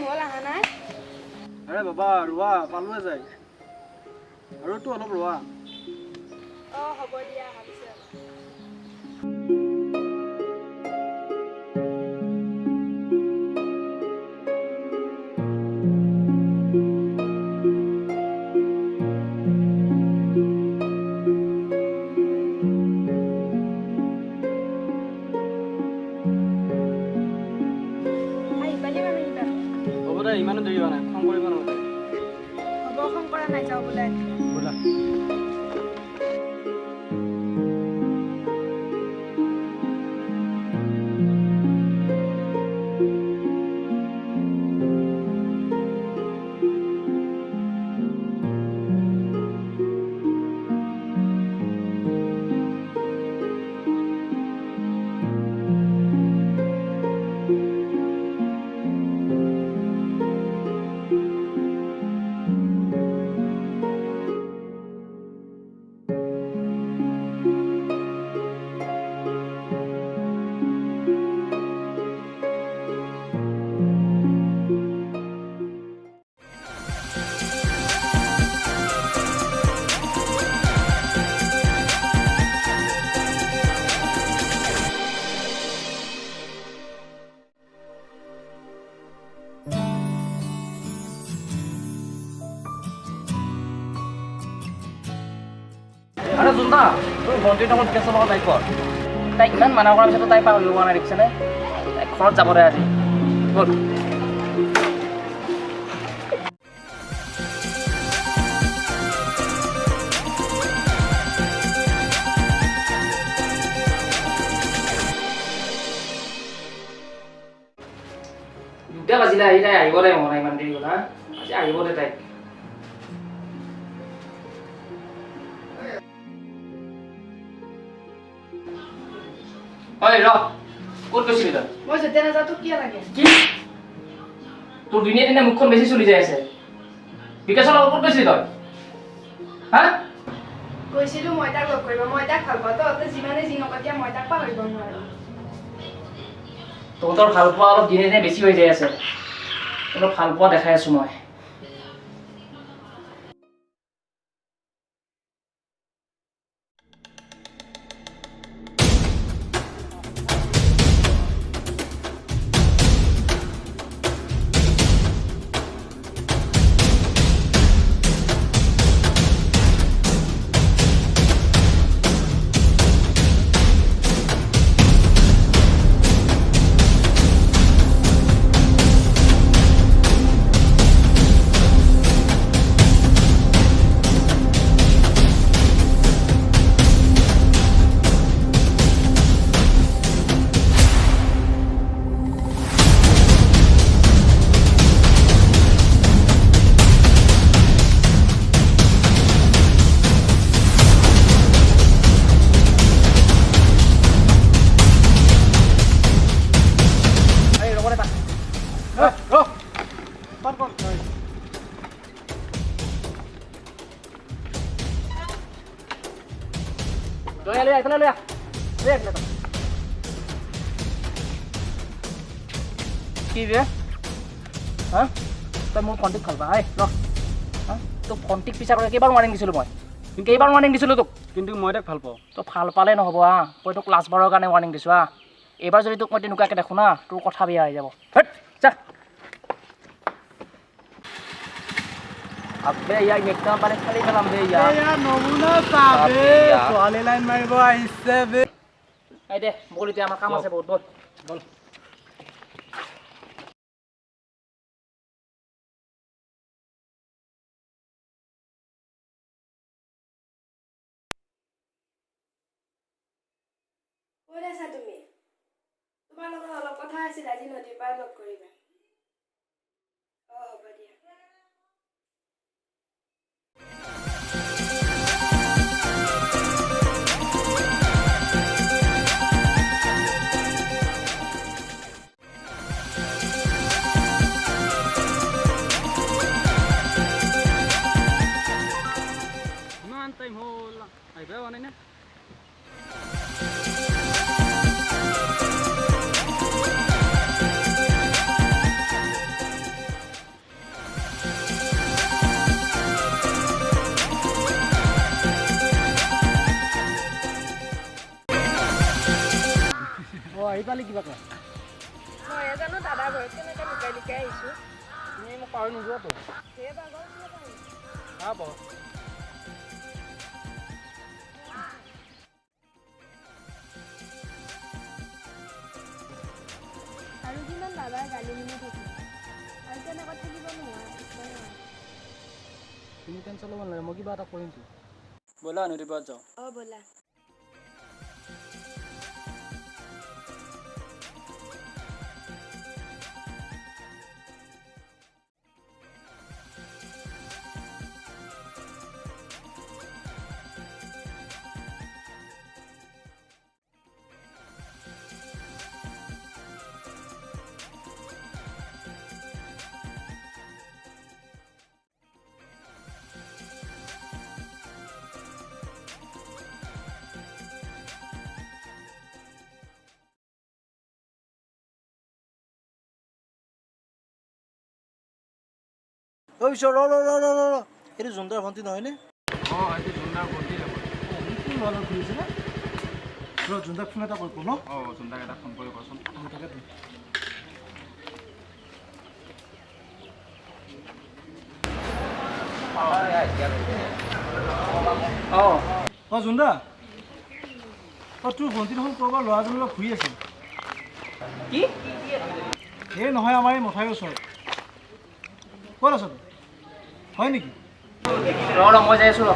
হ'ল আহা নাই আৰে বাবা ৰোৱা পালোৱে যায় আৰু তো অলপ ৰোৱা হ'ব দিয়া ভাবিছোঁ হ'ব দে ইমানো দেৰি হোৱা নাই খং কৰিব নালাগে হ'ব খং কৰা নাই যাওঁ বোলে ব'লা আৰে জুন্দা তুই ভণ্টিৰ নামত কেঁচা লগত নাই কৰ তাইক ইমান মানা কৰাৰ পিছতো তাই পাহৰিব পৰা নাই দেখিছেনে তাই ঘৰত যাব দে আজি ব'ল দুটা বাজিলে আহি তাই আহিব দে মনে ইমান দেৰি কথা আজি আহিব দে তাইক ঐ ৰ ক'ত গৈছিলি তই মই যেতিয়া নাযাওঁ তোক কিয় লাগে কি তোৰ দিনে দিনে মুখখন বেছি চলি যাই আছে বিকাশৰ লগত ক'ত গৈছিলি তই হা গৈছিলোঁ মই তাক লগ কৰিব মই তাক ভাল পাওঁ তহঁতে যিমানে যি নকতিয়া মই তাক পাহৰিব নোৱাৰোঁ তহঁতৰ ভাল পোৱা অলপ দিনে দিনে বেছি হৈ যাই আছে অলপ ভাল পোৱা দেখাই আছো মই কি বে হা তই মোৰ ফণ্টিক ভাল পা আই ৰ তোক ফণ্টিক পিছা কৰি কেইবাৰ ৱাৰ্ণিং দিছিলোঁ মই কেইবাৰ ৱাৰ্ণিং দিছিলোঁ তোক কিন্তু মই তাক ভাল পাওঁ তই ভাল পালে নহ'ব হা মই তোক লাষ্ট বাৰৰ কাৰণে ৱাৰ্ণিং দিছোঁ হা এইবাৰ যদি তোক মই তেনেকুৱাকৈ দেখোঁ না তোৰ কথা বেয়া হৈ যাব যা আবে ইয়াক একদম মানে খালি পেলাম দে ইয়াৰ নমুনা চাবে ছোৱালী লাইন মাৰিব আহিছে বে এই দে বল এতিয়া আমাৰ কাম আছে বহুত বল বল ক'ত আছা তুমি তোমাৰ লগত অলপ কথা আছিল আজি নদীৰ পাৰ লগ কৰিবা হ'ব দিয়া টাইম হ'ল আহিবা হোৱা নাই না আহি পালি কিবাকে মইহে জানো দাদা ঘৰত কেনেকৈ লুকাই লুকাই আহিছোঁ তুমি মোক পাহৰি নোযোৱাতো সেই পাগল কিয় পাৰি হ'ব আৰু কিমান দাদাৰ গালি শুনি থাকিব আৰু তেনেকৈ থাকিব নোৱাৰা তুমি টেনশ্যন ল'ব নালাগে মই কিবা এটা কৰিমতো ব'লা নদীৰ পাৰত যাওঁ অঁ ব'লা ঐ পিছত ৰ এইটো জোনদাৰ ভণ্টি নহয়নে অঁ এইটো জোনদাৰ ভণ্টি কি মনত ঘূৰিছিলে ৰ জোনদাক ফোন এটা কৰিব ন অঁ জোনদাক এটা ফোন কৰি কচোন তাকেতো অঁ জোনদা তোৰ ভণ্টি দেখোন ক'ৰবাৰ ল'ৰাজনৰ লগত ঘূৰি আছিল কি এই নহয় আমাৰ এই মঠাইৰ ওচৰত ক'ত আছ হয় নেকি ৰ মই যাই আছোঁ ৰ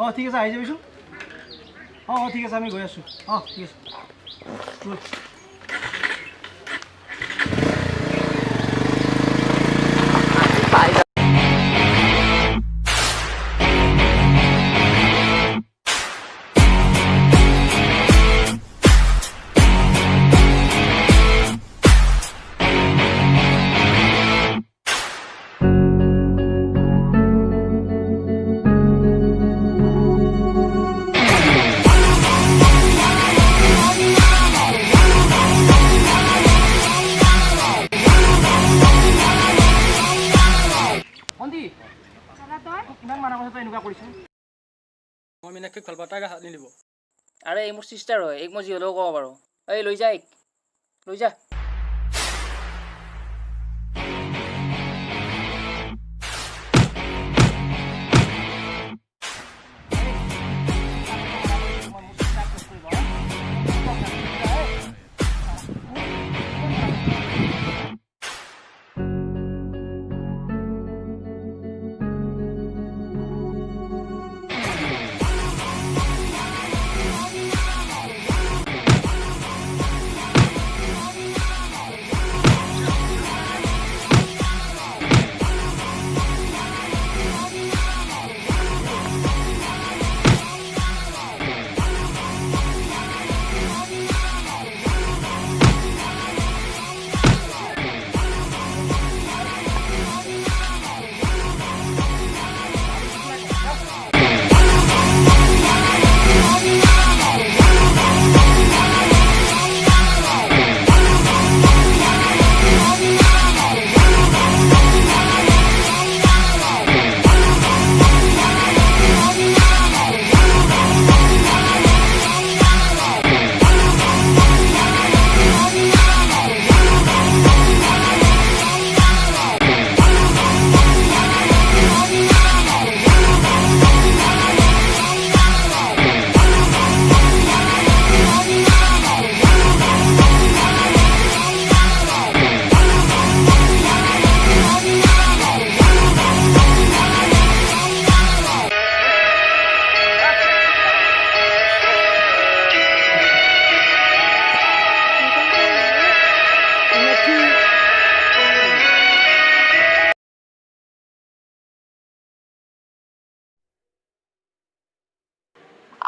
অঁ ঠিক আছে আহি যাবিচোন অঁ ঠিক আছে আমি গৈ আছোঁ অঁ ঠিক আছে ভণ্টি কিমান মানা কথা তই এনেকুৱা কৰিছ মই মিনাক্ষীক ভাল পাওঁ তাইক হাত নিদিব আৰে এই মোৰ চিষ্টাৰ হয় এইক মই যি হ'লেও ক'ব পাৰোঁ এই লৈ যা এইক লৈ যা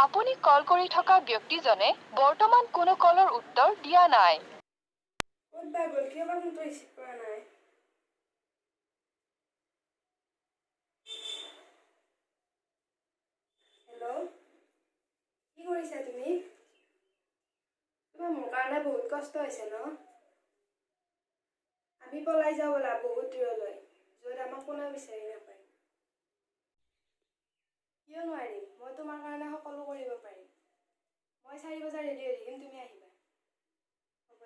আপুনি কল কৰি থকা ব্যক্তিজনে বৰ্তমান কোনো কলৰ উত্তৰ দিয়া নাই। ক'ত বা গ'ল কিয় বা ফোনটো ৰিচিভ কৰা নাই হেল্ল' কি কৰিছা তুমি তোমাৰ মোৰ কাৰণে বহুত কষ্ট হৈছে ন আমি পলাই যাওঁ ব'লা বহুত দূৰলৈ য'ত আমাক কোনেও বিচাৰি নাপায় কিয় নোৱাৰিম মই তোমাৰ কাৰণে সকলো কৰিব পাৰিম মই 4 বজাত ৰেডি হৈ থাকিম তুমি আহিবা হ'ব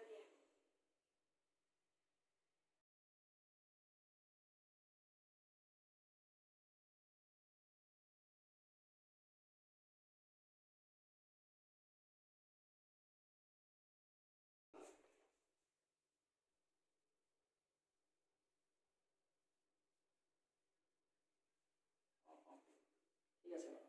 ঠিক আছে